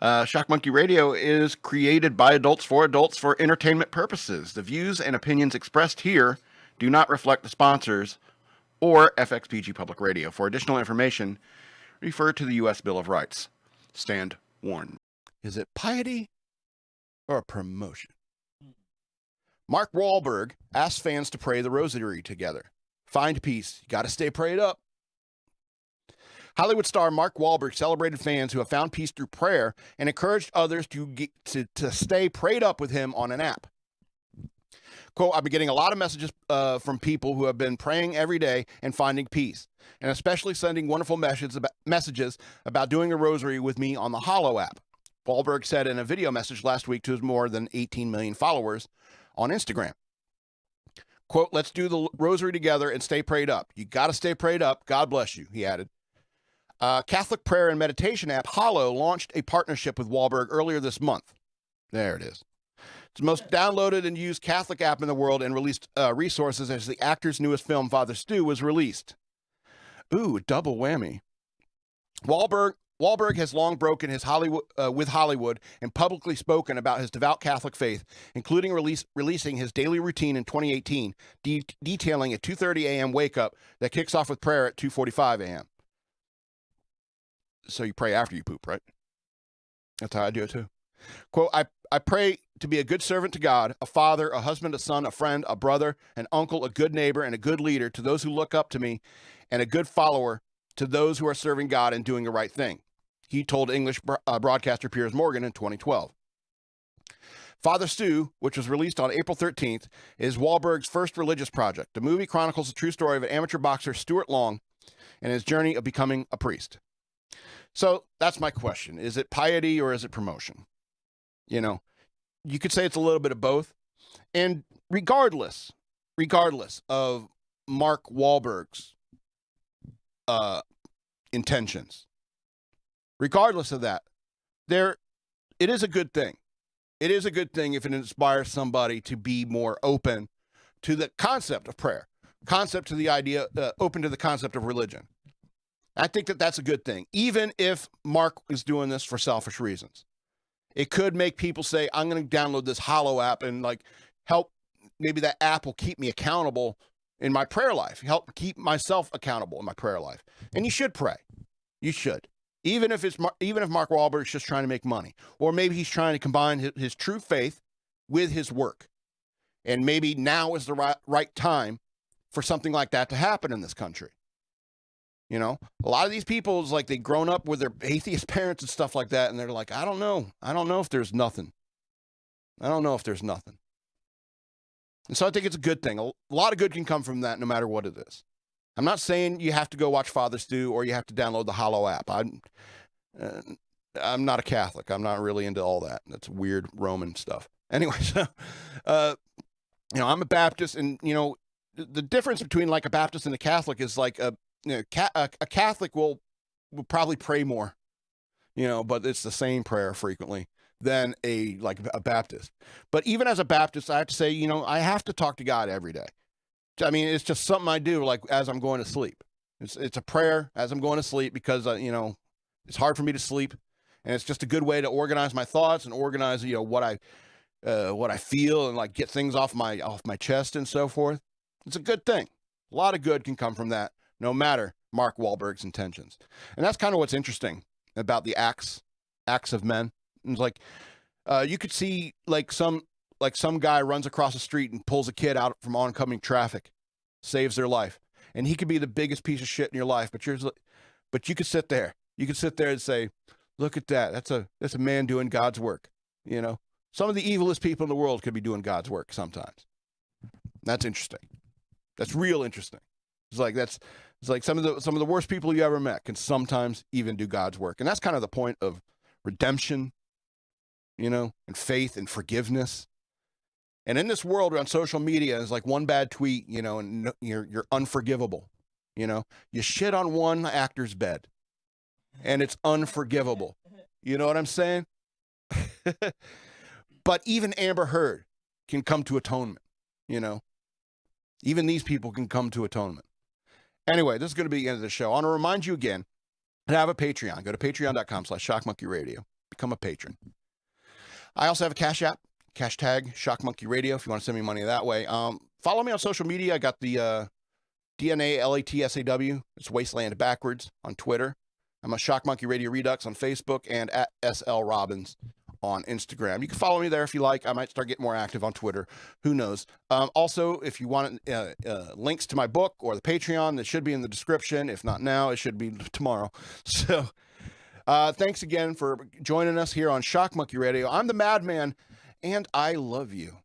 Shock Monkey Radio is created by adults for entertainment purposes. The views and opinions expressed here do not reflect the sponsors or FXPG Public Radio. For additional information, refer to the U.S. Bill of Rights. Stand warned. Is it piety or a promotion? Mark Wahlberg asked fans to pray the rosary together. Find peace. You got to stay prayed up. Hollywood star Mark Wahlberg celebrated fans who have found peace through prayer and encouraged others to stay prayed up with him on an app. Quote, I've been getting a lot of messages from people who have been praying every day and finding peace, and especially sending wonderful messages about doing a rosary with me on the Hollow app. Wahlberg said in a video message last week to his more than 18 million followers on Instagram. Quote, let's do the rosary together and stay prayed up. You got to stay prayed up. God bless you, he added. Catholic prayer and meditation app Hollow launched a partnership with Wahlberg earlier this month. There it is. It's the most downloaded and used Catholic app in the world and released resources as the actor's newest film, Father Stu, was released. Ooh, double whammy. Wahlberg has long broken his with Hollywood and publicly spoken about his devout Catholic faith, including releasing his daily routine in 2018, detailing a 2:30 a.m. wake-up that kicks off with prayer at 2:45 a.m. So you pray after you poop, right? That's how I do it too. Quote, I pray to be a good servant to God, a father, a husband, a son, a friend, a brother, an uncle, a good neighbor, and a good leader to those who look up to me, and a good follower to those who are serving God and doing the right thing, he told English broadcaster Piers Morgan in 2012. Father Stu, which was released on April 13th, is Wahlberg's first religious project. The movie chronicles the true story of an amateur boxer, Stuart Long, and his journey of becoming a priest. So that's my question. Is it piety or is it promotion? You know, you could say it's a little bit of both. And regardless of Mark Wahlberg's intentions, regardless of that, it is a good thing. It is a good thing if it inspires somebody to be more open to the concept of prayer, open to the concept of religion. I think that that's a good thing, even if Mark is doing this for selfish reasons. It could make people say, I'm going to download this Hollow app and help. Maybe that app will keep me accountable in my prayer life, help keep myself accountable in my prayer life. And you should pray. You should. Even if Mark Wahlberg is just trying to make money, or maybe he's trying to combine his true faith with his work. And maybe now is the right time for something like that to happen in this country. You know, a lot of these people is like they've grown up with their atheist parents and stuff like that. And they're like, I don't know if there's nothing. I don't know if there's nothing. And so I think it's a good thing. A lot of good can come from that no matter what it is. I'm not saying you have to go watch Father Stu or you have to download the Hollow app. I'm not a Catholic. I'm not really into all that. That's weird Roman stuff. Anyway, so, I'm a Baptist, and, the difference between like a Baptist and a Catholic is like a Catholic will probably pray more, but it's the same prayer frequently than a Baptist. But even as a Baptist, I have to say, I have to talk to God every day. I mean, it's just something I do as I'm going to sleep. It's a prayer as I'm going to sleep because, it's hard for me to sleep, and it's just a good way to organize my thoughts and organize, what I feel and get things off my chest and so forth. It's a good thing. A lot of good can come from that, no matter Mark Wahlberg's intentions. And that's kind of what's interesting about the acts of men. It's you could see some guy runs across the street and pulls a kid out from oncoming traffic, saves their life. And he could be the biggest piece of shit in your life, but you could sit there. You could sit there and say, look at that. That's a man doing God's work. Some of the evilest people in the world could be doing God's work sometimes. That's interesting. That's real interesting. It's like some of the worst people you ever met can sometimes even do God's work. And that's kind of the point of redemption, and faith and forgiveness. And in this world on social media, it's like one bad tweet, and you're unforgivable. You shit on one actor's bed and it's unforgivable. You know what I'm saying? But even Amber Heard can come to atonement, Even these people can come to atonement. Anyway, this is going to be the end of the show. I want to remind you again to have a Patreon. Go to patreon.com/shockmonkeyradio. become a patron. I also have a Cash App, hashtag shockmonkeyradio, if you want to send me money that way. Follow me on social media. I got the DNA LATSAW. It's Wasteland backwards on Twitter. I'm a Shock Monkey Radio Redux on Facebook and at SL Robbins on Instagram. You can follow me there if you like. I might start getting more active on Twitter. Who knows? Also, if you want links to my book or the Patreon, that should be in the description. If not now, it should be tomorrow. So thanks again for joining us here on Shock Monkey Radio. I'm the Madman, and I love you.